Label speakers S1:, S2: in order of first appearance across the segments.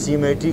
S1: CMIT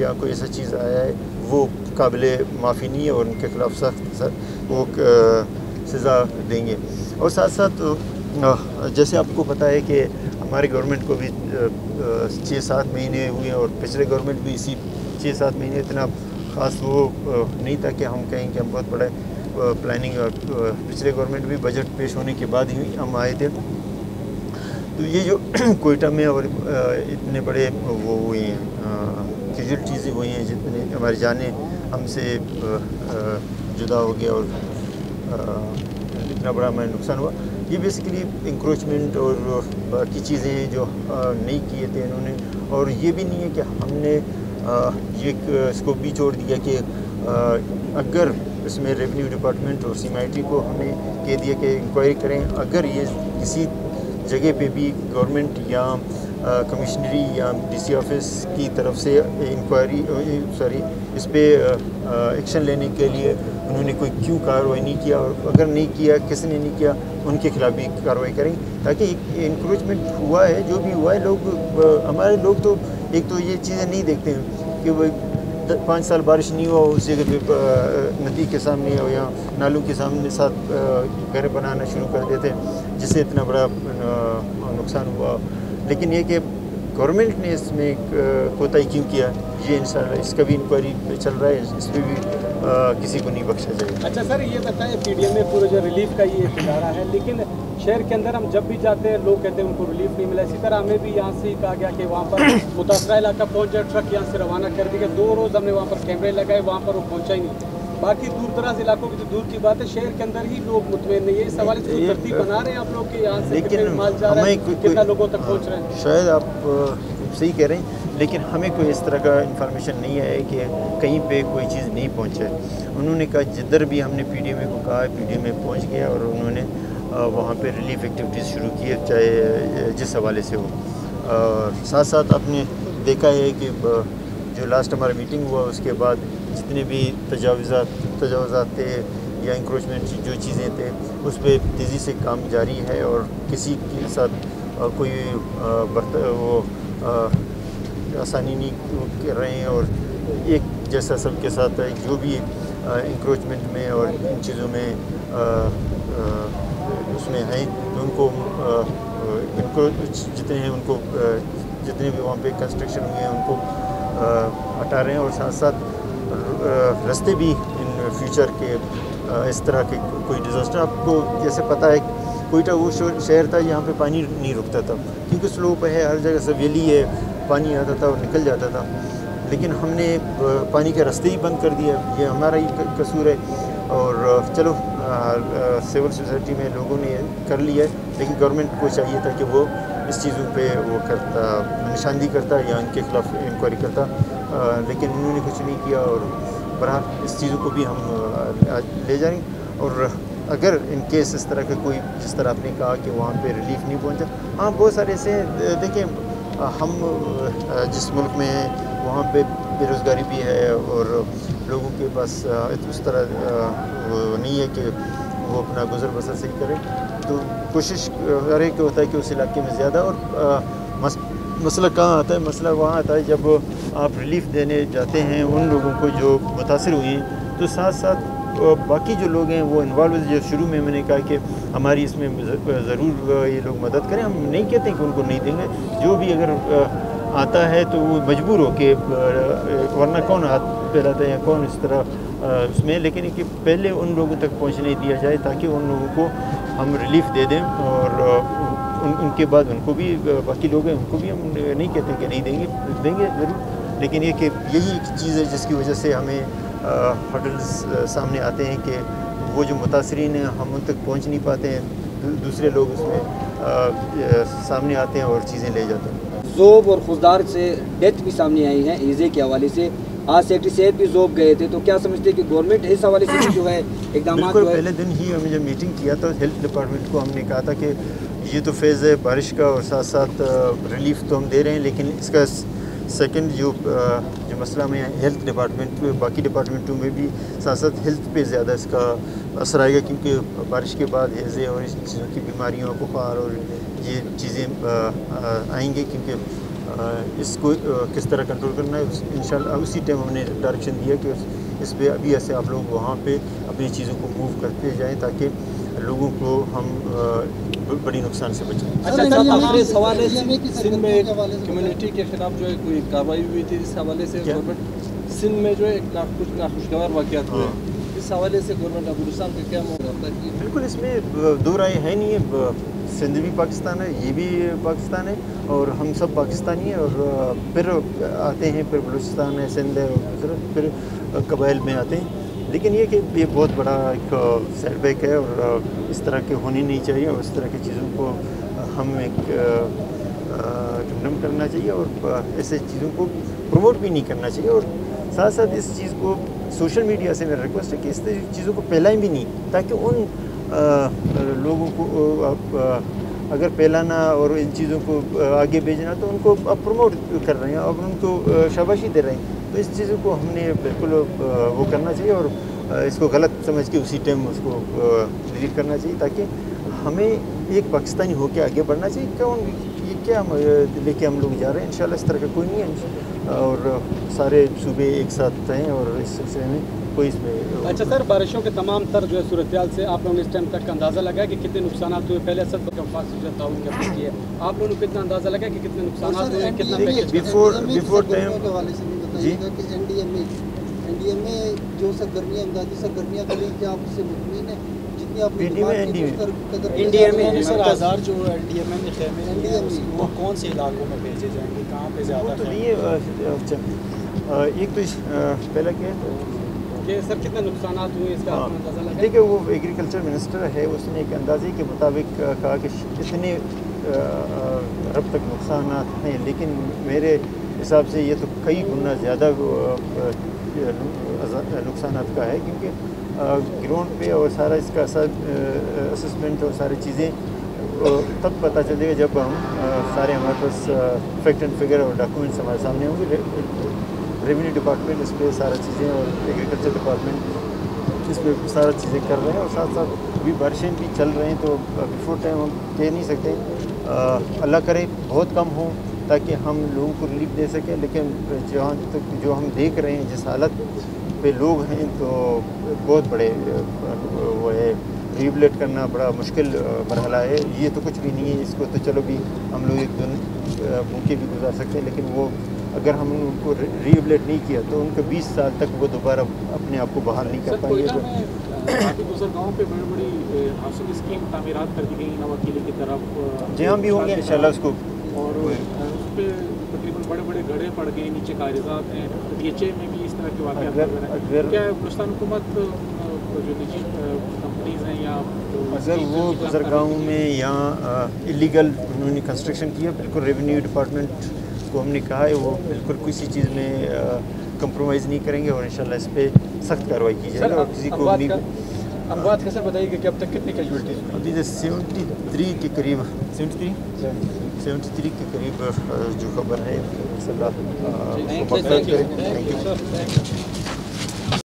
S1: یا کوئی ایسا چیز آیا ہے وہ قابل معافی نہیں ہے اور ان کے خلاف سخت وہ سزا دیں گے. اور ساتھ ساتھ جیسے آپ کو پتہ ہے کہ ہماری گورنمنٹ کو بھی 6-7 مہینے ہوئے ہیں اور پچھلے گورنمنٹ بھی اسی 6-7 مہینے اتنا خاص وہ نہیں تھا کہ ہم کہیں کہ ہم بہت بڑا پلاننگ. پچھلے گورنمنٹ بھی بجٹ پیش ہونے کے بعد ہی ہم آئے تھے. تو یہ جو کوئٹہ میں اور اتنے بڑے وہ ہوئے ہیں کیجویلٹیز ہوئی ہیں, جتنے ہماری جانیں ہم سے جدا ہو گیا اور اتنا بڑا ہمیں نقصان ہوا, یہ بیسیکلی انکروچمنٹ اور باقی چیزیں جو نہیں کیے تھے انہوں نے. اور یہ بھی نہیں ہے کہ ہم نے یہ اس کو بھی چھوڑ دیا کہ اگر اس میں ریونیو ڈپارٹمنٹ اور CMIT کو ہم نے کہہ دیا کہ انکوائری کریں, اگر یہ کسی جگہ پہ بھی گورنمنٹ یا کمشنری یا DC آفس کی طرف سے اس پہ ایکشن لینے کے لیے انہوں نے کوئی کیوں کارروائی نہیں کیا, اور اگر نہیں کیا کس نے نہیں کیا ان کے خلاف بھی کارروائی کریں, تاکہ انکروچمنٹ ہوا ہے جو بھی ہوا ہے. ہمارے لوگ تو ایک تو یہ چیزیں نہیں دیکھتے ہیں کہ وہ 5 سال بارش نہیں ہوا اس جگہ پہ ندی کے سامنے ہو یا نالوں کے سامنے ساتھ گھر بنانا شروع کر دیتے جس سے اتنا بڑا نقصان ہوا. لیکن یہ کہ گورنمنٹ نے اس میں کوتاہی کیوں کیا, یہ انشاءاللہ اس کا بھی انکوائری چل رہا ہے, اس پہ بھی کسی کو نہیں بخشا جائے.
S2: اچھا سر, یہ بتائیں PDM میں پورا جو ریلیف کا یہ ادارہ ہے, لیکن شہر کے اندر ہم جب بھی جاتے ہیں لوگ کہتے ہیں ان کو ریلیف نہیں ملا. اسی طرح ہمیں بھی یہاں سے کہا گیا کہ وہاں پر متاثرہ علاقہ پہنچ جائے, ٹرک یہاں سے روانہ کر دیا. 2 روز ہم نے وہاں پر کیمرے لگائے, وہاں پر وہ پہنچا ہی نہیں. باقی دور دراز علاقوں کی تو دور کی بات ہے, شہر کے اندر ہی لوگ مطمئن نہیں ہے. اس حوالے سے ترتیب بنا رہے ہیں آپ لوگ کہ یہاں سے کتنے مال جا رہا ہے, کتنا لوگوں تک پہنچ رہے ہیں؟
S1: شاید آپ صحیح کہہ رہے ہیں, لیکن ہمیں کوئی اس طرح کا انفارمیشن نہیں ہے کہ کہیں پہ کوئی چیز نہیں پہنچے. انہوں نے کہا جدھر بھی ہم نے PDM کو کہا PDM میں پہنچ گیا اور انہوں نے وہاں پہ ریلیف ایکٹیویٹیز شروع کی, چاہے جس حوالے سے ہو. ساتھ ساتھ آپ نے دیکھا ہے کہ جو لاسٹ ہمارا میٹنگ ہوا اس کے بعد جتنے بھی تجاوزات تھے یا انکروچمنٹ جو چیزیں تھے اس پہ تیزی سے کام جاری ہے, اور کسی کے ساتھ کوئی وہ آسانی نہیں کر رہے ہیں, اور ایک جیسا سب کے ساتھ ہے. جو بھی انکروچمنٹ میں اور ان چیزوں میں اس میں ہیں تو ان کو جتنے ہیں ان کو جتنے بھی وہاں پہ کنسٹرکشن ہوئے ہیں ان کو ہٹا رہے ہیں, اور ساتھ ساتھ رستے بھی ان فیوچر کے اس طرح کے کوئی ڈیزاسٹر. آپ کو جیسے پتہ ہے کوئٹہ وہ شہر تھا جہاں پہ پانی نہیں رکتا تھا, کیونکہ سلوپ ہے, ہر جگہ سے ویلی ہے, پانی آتا تھا اور نکل جاتا تھا. لیکن ہم نے پانی کے راستے ہی بند کر دیا, یہ ہمارا ہی قصور ہے. اور چلو سول سوسائٹی میں لوگوں نے کر لیا ہے, لیکن گورنمنٹ کو چاہیے تھا کہ وہ اس چیزوں پہ وہ کرتا, نشاندہی کرتا یا ان کے خلاف انکوائری کرتا, لیکن انہوں نے کچھ نہیں کیا. اور بہرحال اس چیزوں کو بھی ہم لے جائیں گے. اور اگر ان کیس اس طرح کا کوئی, جس طرح آپ نے کہا کہ وہاں پہ ریلیف نہیں پہنچا, ہاں بہت سارے ایسے دیکھیں ہم جس ملک میں ہیں وہاں پہ بے روزگاری بھی ہے اور لوگوں کے پاس اس طرح نہیں ہے کہ وہ اپنا گزر بسر صحیح کرے. تو کوشش ہر ایک ہوتا ہے کہ اس علاقے میں زیادہ, اور مسئلہ کہاں آتا ہے, مسئلہ وہاں آتا ہے جب آپ ریلیف دینے جاتے ہیں ان لوگوں کو جو متاثر ہوئے ہیں, تو ساتھ ساتھ باقی جو لوگ ہیں وہ انوالو. جو شروع میں نے کہا کہ ہماری اس میں ضرور یہ لوگ مدد کریں, ہم نہیں کہتے کہ ان کو نہیں دیں گے, جو بھی اگر آتا ہے تو وہ مجبور ہو کہ, ورنہ کون ہاتھ پھیلاتا ہے یا کون اس طرح اس میں, لیکن کہ پہلے ان لوگوں تک پہنچنے دیا جائے تاکہ ان لوگوں کو ہم ریلیف دے دیں, اور ان کے بعد ان کو بھی باقی لوگ ہیں ان کو بھی ہم نہیں کہتے کہ نہیں دیں گے ضرور. لیکن یہ کہ یہی ایک چیز ہے جس کی وجہ سے ہمیں ہرڈلز سامنے آتے ہیں کہ وہ جو متاثرین ہیں ہم ان تک پہنچ نہیں پاتے ہیں, دوسرے لوگ اس میں سامنے آتے ہیں اور چیزیں لے جاتے ہیں.
S2: ذوب اور خوددار سے ڈیتھ بھی سامنے آئی ہیں ایزے کے حوالے سے. آج سیکٹری صحت بھی ذوب گئے تھے, تو کیا سمجھتے ہیں کہ گورنمنٹ اس حوالے سے جو ہے اقدامات؟
S1: بالکل, پہلے دن ہی ہمیں جب میٹنگ کیا تو ہیلتھ ڈپارٹمنٹ کو ہم نے کہا تھا کہ یہ تو فیز ہے بارش کا اور ساتھ ساتھ ریلیف تو ہم دے رہے ہیں, لیکن اس کا سیکنڈ جو مسئلہ میں ہیلتھ ڈپارٹمنٹ باقی ڈپارٹمنٹوں میں بھی ساتھ ساتھ ہیلتھ پہ زیادہ اس کا اثر آئے گا, کیونکہ بارش کے بعد ہیزے اور اس چیزوں کی بیماریوں بخار اور یہ چیزیں آئیں گے, کیونکہ اس کو کس طرح کنٹرول کرنا ہے. انشاءاللہ اسی ٹائم ہم نے ڈائریکشن دیا کہ اس پہ ابھی ایسے آپ لوگ وہاں پہ اپنی چیزوں کو موو کرتے جائیں تاکہ لوگوں کو ہم بڑی نقصان سے بچائیں.
S3: اچھا اس حوالے سے سندھ میں ایک کمیونٹی کے خلاف جو ہے کوئی کارروائی ہوئی تھی, اس حوالے سے گورنمنٹ سندھ میں جو ہے کچھ ناخوشگوار واقعات ہوئے, اس حوالے سے گورنمنٹ آف بلوچستان کا کیا موقف ہے؟
S1: بالکل اس میں دو رائے ہے نہیں ہے. سندھ بھی پاکستان ہے, یہ بھی پاکستان ہے, اور ہم سب پاکستانی ہیں. اور پھر آتے ہیں, پھر بلوچستان ہے, سندھ ہے, پھر قبائل میں آتے ہیں. لیکن یہ کہ یہ بہت بڑا ایک سیٹ بیک ہے اور اس طرح کے ہونی نہیں چاہیے, اور اس طرح کی چیزوں کو ہم ایک کنڈم کرنا چاہیے اور ایسے چیزوں کو پروموٹ بھی نہیں کرنا چاہیے. اور ساتھ ساتھ اس چیز کو سوشل میڈیا سے میرا ریکویسٹ ہے کہ اس چیزوں کو پھیلائیں بھی نہیں, تاکہ ان لوگوں کو اگر پھیلانا اور ان چیزوں کو آگے بھیجنا تو ان کو اب پروموٹ کر رہے ہیں اور ان کو شاباشی دے رہے ہیں. تو اس چیزوں کو ہم نے بالکل وہ کرنا چاہیے اور اس کو غلط سمجھ کے اسی ٹائم اس کو ڈیلیٹ کرنا چاہیے, تاکہ ہمیں ایک پاکستانی ہو کے آگے بڑھنا چاہیے. یہ کیا ہم لے کے ہم لوگ جا رہے ہیں, انشاءاللہ اس طرح کا کوئی نہیں ہے, اور سارے صوبے ایک ساتھ ہیں اور اس سلسلے میں کوئی اس میں.
S2: اچھا سر, بارشوں کے تمام تر جو ہے صورتحال سے آپ لوگوں نے اس ٹائم تک کا اندازہ لگایا کہ کتنے نقصانات ہوئے؟ پہلے اسد وفاق سے جو تعاون کی اپیل کی ہے, آپ لوگوں نے کتنا اندازہ لگایا کہ کتنے نقصانات ہوئے, کتنا پیکج
S1: بیفور ٹائم
S4: جی کہ این ڈی ایم میں جو سرگرمیاں امدادی سرگرمیاں کریں, کیا آپ اس سے مطمئن ہیں؟ جتنی آپ
S3: این ڈی ایم اے سر آزار جو این ڈی ایم اے خیمے وہ کون سے علاقوں میں بھیجے جائیں گے, کہاں پہ زیادہ؟
S1: تو یہ ایک تو پہلا کیا
S2: کہ سر کتنے نقصانات ہوئے اس کا آپ اندازہ لگایا؟
S1: دیکھیں وہ ایگریکلچر منسٹر ہے, اس نے ایک اندازے کے مطابق کہا کہ اتنے ارب تک نقصانات ہیں, لیکن میرے حساب سے یہ تو کئی گنا زیادہ نقصانات کا ہے, کیونکہ گراؤنڈ پہ اور سارا اس کا اسسمنٹ اور ساری چیزیں تب پتہ چلے گا جب ہم سارے ہمارے پاس فیکٹ اینڈ فگر اور ڈاکومنٹس ہمارے سامنے ہوں گے. ریونیو ڈپارٹمنٹ اس پہ سارا چیزیں اور ایگریکلچر ڈپارٹمنٹ اس پہ سارا چیزیں کر رہے ہیں, اور ساتھ ساتھ ابھی بارشیں بھی چل رہے ہیں, تو بیفور ٹائم ہم کہہ نہیں سکتے. اللہ کرے بہت کم ہوں تاکہ ہم لوگوں کو ریلیف دے سکیں, لیکن جہاں تک جو ہم دیکھ رہے ہیں جس حالت پہ لوگ ہیں تو بہت بڑے وہ ہے, ریبلیٹ کرنا بڑا مشکل مرحلہ ہے. یہ تو کچھ بھی نہیں ہے, اس کو تو چلو بھی ہم لوگ ایک دن بھوکے بھی گزار سکتے ہیں, لیکن وہ اگر ہم ان کو ریبلیٹ نہیں کیا تو ان کو 20 سال تک وہ دوبارہ اپنے آپ کو بحال نہیں کر پائیں گے.
S2: کافی گزرگاہوں پہ بڑی بڑی ہاؤسنگ اسکیم تعمیرات کر دی گئی نواکیلی کی طرف,
S1: جی ہم بھی ہوں گے انشاءاللہ اس کو,
S2: اور اس پہ تقریباً بڑے بڑے گڑھے پڑ گئے, نیچے کاغذات ہیں. ڈی ایچ اے میں بھی اس طرح کے واقعات کیا بلوچستان حکومت جو نجی کمپنیز ہیں یا
S1: اگر وہ گزرگاہوں میں یا اللیگل انہوں نے کنسٹرکشن کیا, بالکل ریونیو ڈپارٹمنٹ کو ہم نے کہا ہے وہ بالکل کسی چیز میں کمپرومائز نہیں کریں گے, اور انشاءاللہ اس پہ سخت کارروائی کی جائے گی. اور کسی کو
S3: اموات کا سر بتائیے کہ اب تک کتنی کیجویلٹیز ہوئی؟
S1: ابھی 73 کے قریب 73 کے قریب جو خبر ہے,
S3: تھینک یو.